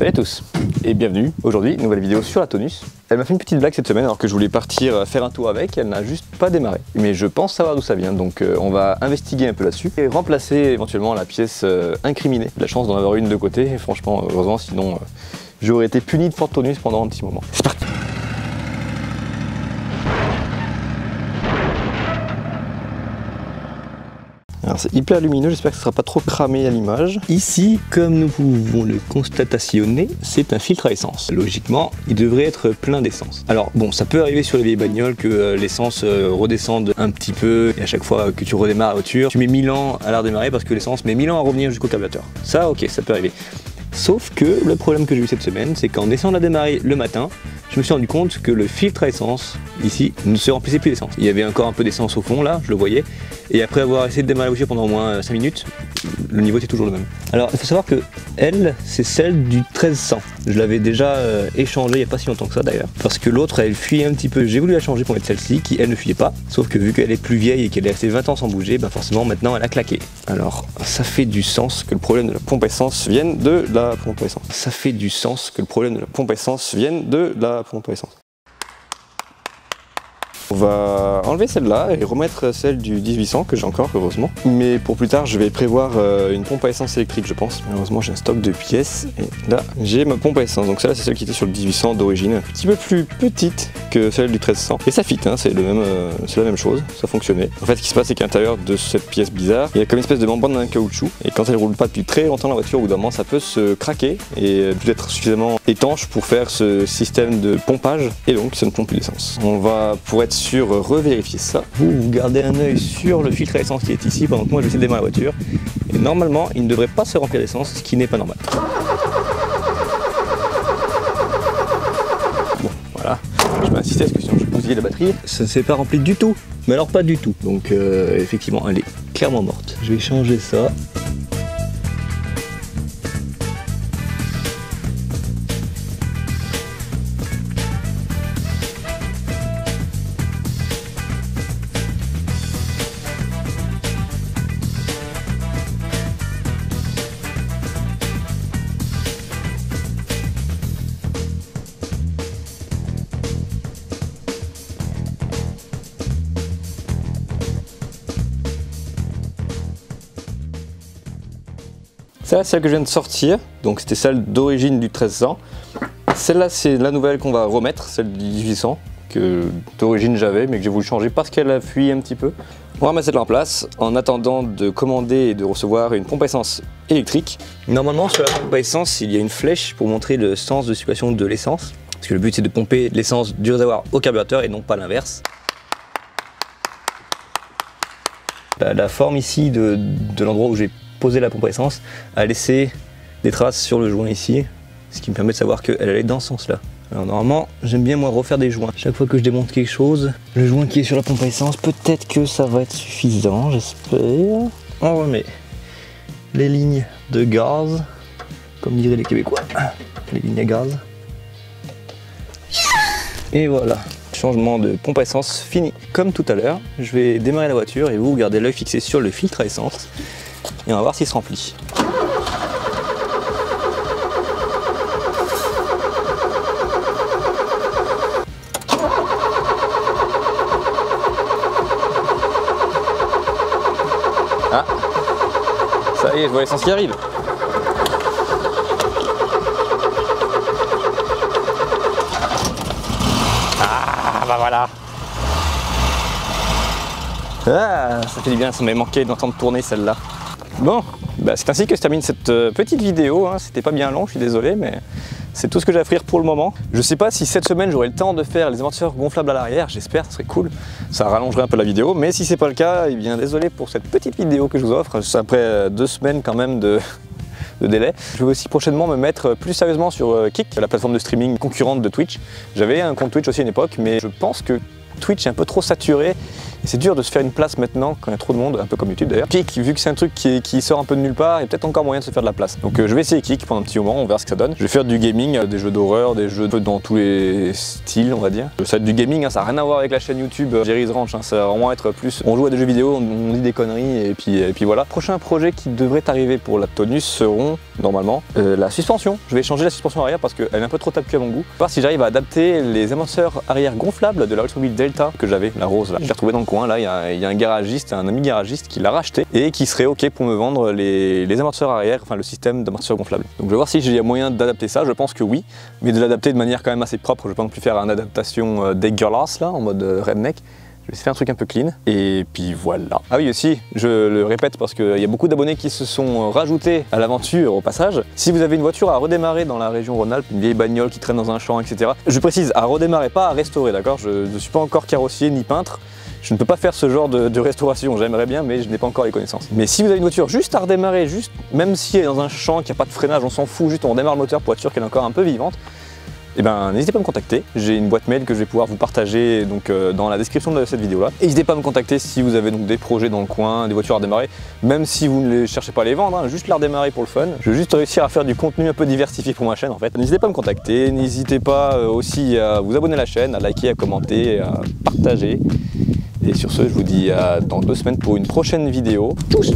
Salut à tous et bienvenue. Aujourd'hui, nouvelle vidéo sur la Tonus. Elle m'a fait une petite blague cette semaine alors que je voulais partir faire un tour avec, elle n'a juste pas démarré. Mais je pense savoir d'où ça vient, donc on va investiguer un peu là-dessus et remplacer éventuellement la pièce incriminée. La chance d'en avoir une de côté, et franchement, heureusement, sinon j'aurais été puni de Fort Tonus pendant un petit moment. C'est parti. Alors c'est hyper lumineux, j'espère que ce ne sera pas trop cramé à l'image. Ici, comme nous pouvons le constatationner, c'est un filtre à essence. Logiquement, il devrait être plein d'essence. Alors bon, ça peut arriver sur les vieilles bagnoles que l'essence redescende un petit peu et à chaque fois que tu redémarres la voiture, tu mets 1000 ans à la redémarrer parce que l'essence met 1000 ans à revenir jusqu'au carburateur. Ça, ok, ça peut arriver. Sauf que le problème que j'ai eu cette semaine, c'est qu'en essayant de la démarrer le matin, je me suis rendu compte que le filtre à essence, ici, ne se remplissait plus d'essence. Il y avait encore un peu d'essence au fond, là, je le voyais. Et après avoir essayé de démarrer la voiture pendant au moins 5 minutes, le niveau était toujours le même. Alors, il faut savoir que elle, c'est celle du 1300. Je l'avais déjà échangée il n'y a pas si longtemps que ça d'ailleurs. Parce que l'autre, elle fuyait un petit peu. J'ai voulu la changer pour mettre celle-ci, qui elle ne fuyait pas. Sauf que vu qu'elle est plus vieille et qu'elle est restée 20 ans sans bouger, ben forcément maintenant elle a claqué. Alors, ça fait du sens que le problème de la pompe à essence vienne de la pompe à essence. Ça fait du sens que le problème de la pompe à essence vienne de la pompe à essence. On va enlever celle-là et remettre celle du 1800 que j'ai encore, heureusement. Mais pour plus tard, je vais prévoir une pompe à essence électrique, je pense. Heureusement, j'ai un stock de pièces. Et là, j'ai ma pompe à essence. Donc celle-là, c'est celle qui était sur le 1800 d'origine. Un petit peu plus petite que celle du 1300. Et ça fit, hein, c'est la même chose. Ça fonctionnait. En fait, ce qui se passe, c'est qu'à l'intérieur de cette pièce bizarre, il y a comme une espèce de membrane d'un caoutchouc. Et quand elle roule pas depuis très longtemps la voiture, au bout d'un moment, ça peut se craquer et peut être suffisamment étanche pour faire ce système de pompage. Et donc, ça ne pompe plus d'essence. On va, pour être sûr, revérifier ça. Vous gardez un œil sur le filtre à essence qui est ici pendant que moi je vais essayer de démarrer la voiture. Et normalement, il ne devrait pas se remplir d'essence, ce qui n'est pas normal. Bon, voilà. Je vais insister parce que sinon je bousille la batterie. Ça ne s'est pas rempli du tout. Mais alors pas du tout. Donc effectivement, elle est clairement morte. Je vais changer ça. Celle-là, c'est celle que je viens de sortir, donc c'était celle d'origine du 1300. Celle-là, c'est la nouvelle qu'on va remettre, celle du 1800, que d'origine j'avais, mais que j'ai voulu changer parce qu'elle a fui un petit peu. On va remettre celle-là en place, en attendant de commander et de recevoir une pompe à essence électrique. Normalement, sur la pompe à essence, il y a une flèche pour montrer le sens de circulation de l'essence. Parce que le but, c'est de pomper l'essence du réservoir au carburateur et non pas l'inverse. La forme ici de l'endroit où j'ai posé la pompe à essence a laissé des traces sur le joint ici, ce qui me permet de savoir qu'elle allait dans ce sens là. Alors normalement, j'aime bien moi refaire des joints. Chaque fois que je démonte quelque chose, le joint qui est sur la pompe à essence, peut-être que ça va être suffisant, j'espère. On remet les lignes de gaz, comme diraient les Québécois, les lignes à gaz. Et voilà. Changement de pompe à essence fini. Comme tout à l'heure, je vais démarrer la voiture et vous gardez l'œil fixé sur le filtre à essence et on va voir s'il se remplit. Ah, ça y est, je vois l'essence qui arrive. Ah bah voilà. Ah, ça fait du bien, ça m'avait manqué d'entendre tourner celle-là. Bon, bah c'est ainsi que se termine cette petite vidéo, hein. C'était pas bien long, je suis désolé, mais c'est tout ce que j'ai à offrir pour le moment. Je sais pas si cette semaine j'aurai le temps de faire les amortisseurs gonflables à l'arrière, j'espère, ça serait cool. Ça rallongerait un peu la vidéo, mais si c'est pas le cas, eh bien désolé pour cette petite vidéo que je vous offre, après 2 semaines quand même de délai. Je vais aussi prochainement me mettre plus sérieusement sur Kick, la plateforme de streaming concurrente de Twitch. J'avais un compte Twitch aussi à une époque, mais je pense que Twitch est un peu trop saturé Et c'est dur de se faire une place maintenant quand il y a trop de monde, un peu comme YouTube d'ailleurs. Kik, vu que c'est un truc qui sort un peu de nulle part, il y a peut-être encore moyen de se faire de la place. Donc je vais essayer Kik pendant un petit moment, on verra ce que ça donne. Je vais faire du gaming, des jeux d'horreur, des jeux dans tous les styles on va dire. Ça va être du gaming, hein, ça n'a rien à voir avec la chaîne YouTube Jerry's Ranch, hein, ça va vraiment être plus, on joue à des jeux vidéo, on dit des conneries et puis voilà. Prochain projet qui devrait arriver pour la Tonus seront normalement la suspension. Je vais changer la suspension arrière parce qu'elle est un peu trop tapue à mon goût. Voir si j'arrive à adapter les amortisseurs arrière gonflables de la Oldsmobile Delta que j'avais, la rose là. Je l'ai retrouvé dans le coin là, il y a un garagiste, un ami garagiste qui l'a racheté et qui serait ok pour me vendre les amortisseurs arrière, enfin le système d'amortisseurs gonflables. Donc je vais voir si j'ai moyen d'adapter ça, je pense que oui, mais de l'adapter de manière quand même assez propre. Je vais pas non plus faire une adaptation dégueulasse là, en mode redneck. Je vais essayer de faire un truc un peu clean, et puis voilà. Ah oui aussi, je le répète parce qu'il y a beaucoup d'abonnés qui se sont rajoutés à l'aventure au passage. Si vous avez une voiture à redémarrer dans la région Rhône-Alpes, une vieille bagnole qui traîne dans un champ, etc. Je précise, à redémarrer, pas à restaurer, d'accord? Je ne suis pas encore carrossier ni peintre. Je ne peux pas faire ce genre de restauration, j'aimerais bien, mais je n'ai pas encore les connaissances. Mais si vous avez une voiture juste à redémarrer, juste, même si elle est dans un champ, qu'il n'y a pas de freinage, on s'en fout, juste on redémarre le moteur pour être sûr qu'elle est encore un peu vivante, eh ben, n'hésitez pas à me contacter, j'ai une boîte mail que je vais pouvoir vous partager donc, dans la description de cette vidéo là. N'hésitez pas à me contacter si vous avez donc des projets dans le coin, des voitures à redémarrer, même si vous ne les cherchez pas à les vendre, hein, juste la redémarrer pour le fun. Je veux juste réussir à faire du contenu un peu diversifié pour ma chaîne en fait. N'hésitez pas à me contacter, n'hésitez pas aussi à vous abonner à la chaîne, à liker, à commenter, à partager. Et sur ce, je vous dis à dans 2 semaines pour une prochaine vidéo. Touche!